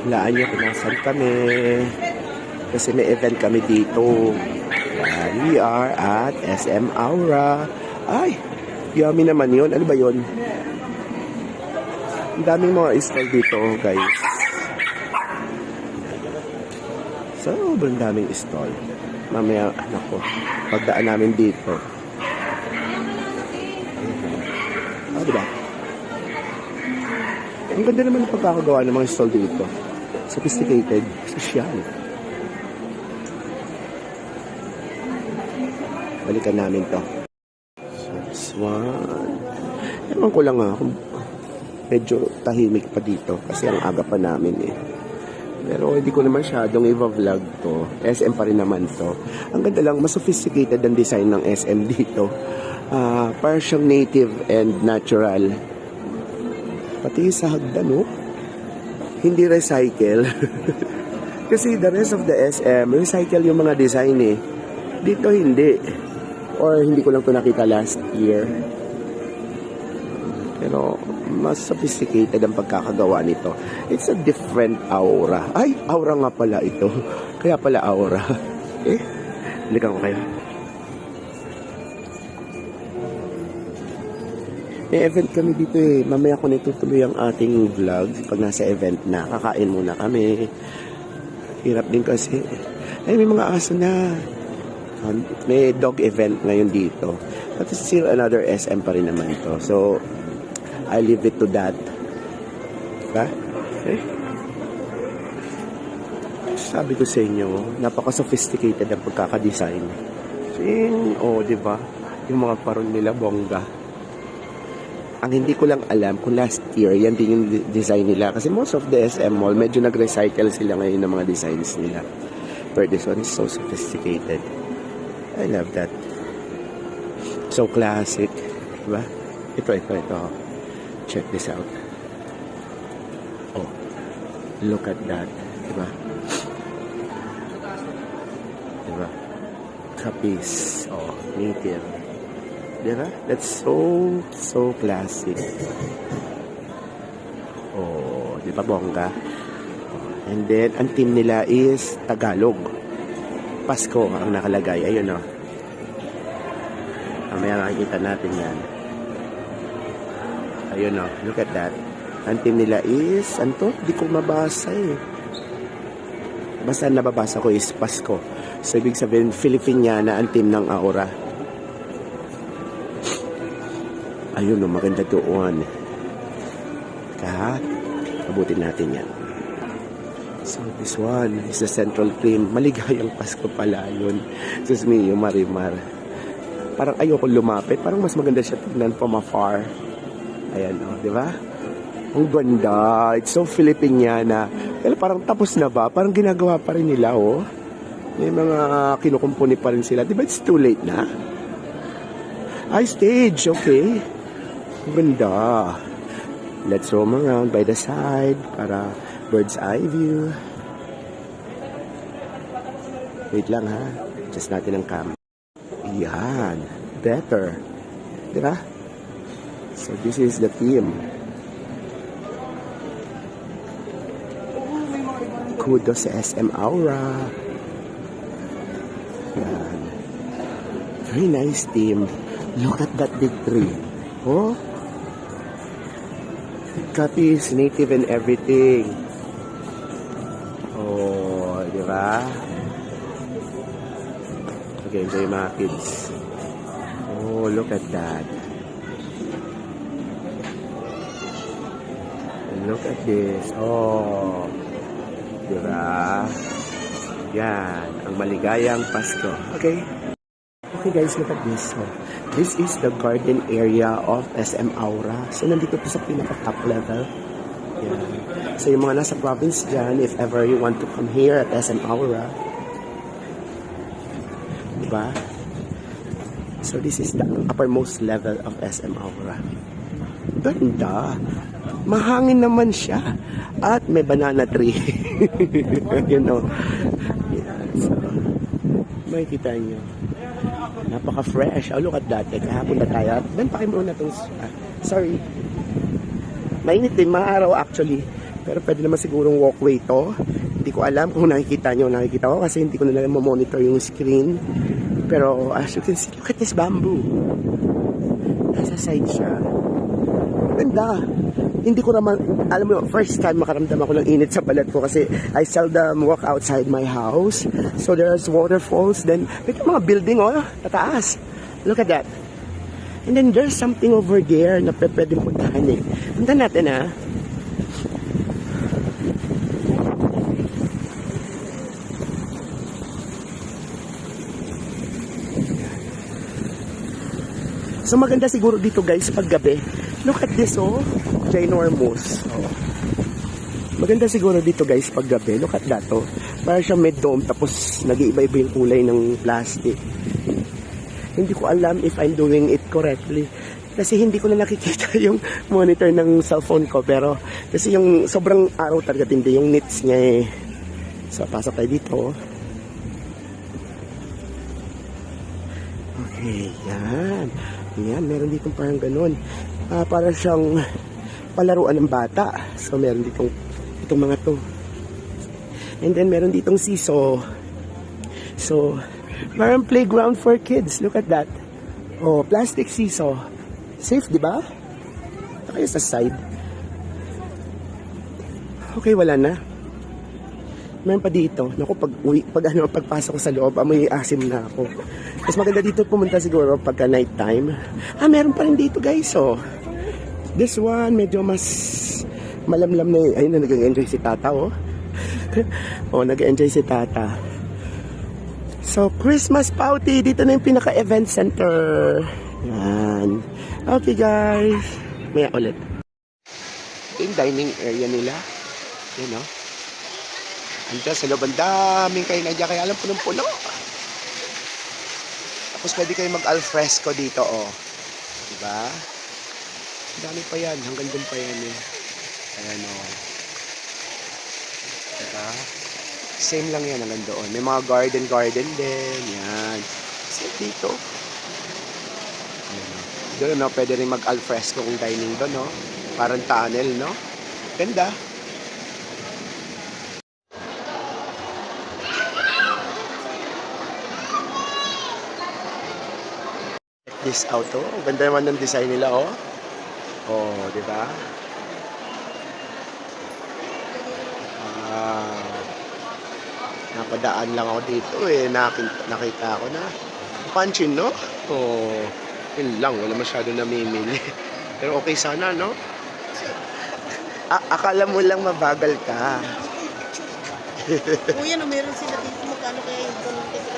Hulaan nyo kung nasan kami. Kasi may event kami dito. We are at SM Aura. Ay, yummy naman yun. Ano ba yun? Ang daming mga stall dito, guys. Sobrang daming stall. Mamaya, nako, pagdaan namin dito. Diba? Ang ganda naman ng pagkakagawa ng mga stall dito. Sophisticated, social. Balikan namin to. So, this one. Ewan ko lang kung medyo tahimik pa dito kasi ang aga pa namin eh. Pero hindi ko naman masyadong i-vlog to. SM pa rin naman to. Ang ganda lang, mas sophisticated ang design ng SM dito. Parang siyang native and natural. Pati sa hagdan, no? Hindi recycle. Kasi the rest of the SM, recycle yung mga design eh. Dito hindi. Or hindi ko lang ito nakita last year. Pero mas sophisticated ang pagkakagawa nito. It's a different aura. Ay, aura nga pala ito. Kaya pala aura. Balikan ko kayo. May event kami dito eh. Mamaya ko nitutuloy ang ating vlog pag nasa event na. Kakain muna kami. Hirap din kasi. Ay, may mga aso na. May dog event ngayon dito. But it's still another SM pa rin naman to. So, I leave it to that. Diba? Okay? Sabi ko sa inyo, napaka-sophisticated ang pagkakadesign. Diba? Yung mga paron nila, bongga. Ang hindi ko lang alam kung last year, yan din yung design nila. Kasi most of the SM mall, medyo nag-recycle sila ngayon ng mga designs nila. But this one is so sophisticated. I love that. So classic. Diba? Ito. Check this out. Oh, look at that. Diba? Diba? Kapis. Oh, native. Diba? That's so classic. Oh, diba bongga? And then, ang team nila is Tagalog. Pasko ang nakalagay. Ayun o. Mamaya makikita natin yan. Ayun o. Look at that. Ang team nila is, anto? Di ko mabasa eh. Basta nababasa ko is Pasko. So, ibig sabihin, Filipiniana ang team ng Aura. Ayun o. Maganda doon. Abutin natin yan. So, this one is the central theme. Maligayang Pasko pala yun. Sus mio, Marimar. Parang ayoko lumapit. Parang mas maganda siya tignan from afar. Ayan, di ba? Ang ganda. It's so Filipiniana. Pero parang tapos na ba? Parang ginagawa pa rin nila, oh. May mga kinukumpuni pa rin sila. Di ba it's too late na? Ay, stage. Okay. Ang ganda. Let's roam around by the side para bird's eye view. Wait lang ha. Adjust natin ang cam. Yan. Better. Diba? So this is the theme. Kudos sa SM Aura. Yan. Very nice theme. Look at that big tree. Oh. Copy is native and everything. Oh, di ba? Okay, enjoy mga kids. Oh, look at that. And look at this. Oh, di ba? Yan, ang maligayang Pasko. Okay. Okay guys, look at this. So, this is the garden area of SM Aura. So, nandito po sa pinaka-top level. Yan. So, yung mga nasa province dyan, if ever you want to come here at SM Aura. Diba? So, this is the uppermost level of SM Aura. Ganda. Mahangin naman siya. At may banana tree. You know. Yan. So, makikita nyo. Napaka-fresh. Oh, look at that. Kahapon na tayo. Then, pakimuna itong... sorry. Mainit din. Mga araw actually. Pero pwede naman sigurong walkway to. Hindi ko alam kung nakikita nyo. Nakikita ko kasi hindi ko na lang monitor yung screen. Pero as you can see, look at this bamboo. Nasa side siya. Ganda. Hindi ko naman, alam mo, first time makaramdam ako ng init sa balat ko kasi I seldom walk outside my house. So there's waterfalls. Then, may mga building, oh, tataas. Look at that. And then there's something over there na pwede puntahan eh. Punta natin, ha. So maganda siguro dito guys pag gabi. Look at this, oh. Ginormous. Oh. Maganda siguro dito guys pag gabi. Look at that, oh. Para siyang mid-dome tapos nag-iiba-iba yung kulay ng plastic. Hindi ko alam if I'm doing it correctly. Kasi hindi ko na nakikita yung monitor ng cellphone ko. Pero kasi yung sobrang araw talaga hindi yung nits niya eh. So pasok tayo dito. Okay, yan. Yan, meron dito parang ganun. Para siyang palaruan ng bata. So meron ditong itong mga to. And then meron ditong seesaw. So meron playground for kids. Look at that. Oh, plastic seesaw. Safe, di ba? Kaya sa side. Okay, wala na. Meron pa dito. Naku, pagpasok ko sa loob, amoy asim na ako. Mas maganda dito pumunta siguro pagka night time. Meron pa rin dito guys, oh. This one, medyo mas malamlam na yun. Ayun na, nag-enjoy si Tata, oh. Oh, nag-enjoy si Tata. So, Christmas Pouty. Dito na yung pinaka-event center. Yan. Okay, guys. Maya ulit. Ito yung dining area nila. Yan, oh. Andiyan sa loob, ang daming kayo na dyan. Kaya alam, punong-puno. Tapos pwede kayo mag-alfresco dito, oh. Diba? Ang dami pa yan. Hanggang dun pa yan, eh. Ayan, oh. Diba? Same lang yan hanggang doon. May mga garden din. Yan. Same dito. Ayan, oh. Doon, no? Pwede rin mag-alfresco kung dining doon, no? Parang tunnel, no? Ganda. This auto. Ganda naman ng design nila, oh. Oh, di ba? Napadaan lang ako dito, eh. Nakita ko na. Panchin, no? Oh, yun lang. Wala masyado namimili. Pero okay sana, no? Akala mo lang mabagal ka. Kuya, no, meron sila dito. Magkano kaya yung ganun kasi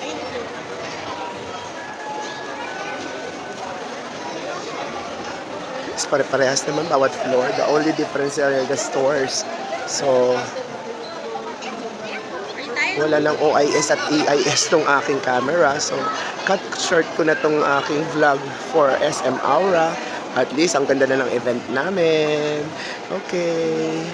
ayun ito. Pare-parehas naman bawat floor. The only difference are the stores. So, wala lang OIS at EIS tong aking camera. So, cut short ko na tong aking vlog for SM Aura. At least, ang ganda na ng event namin. Okay.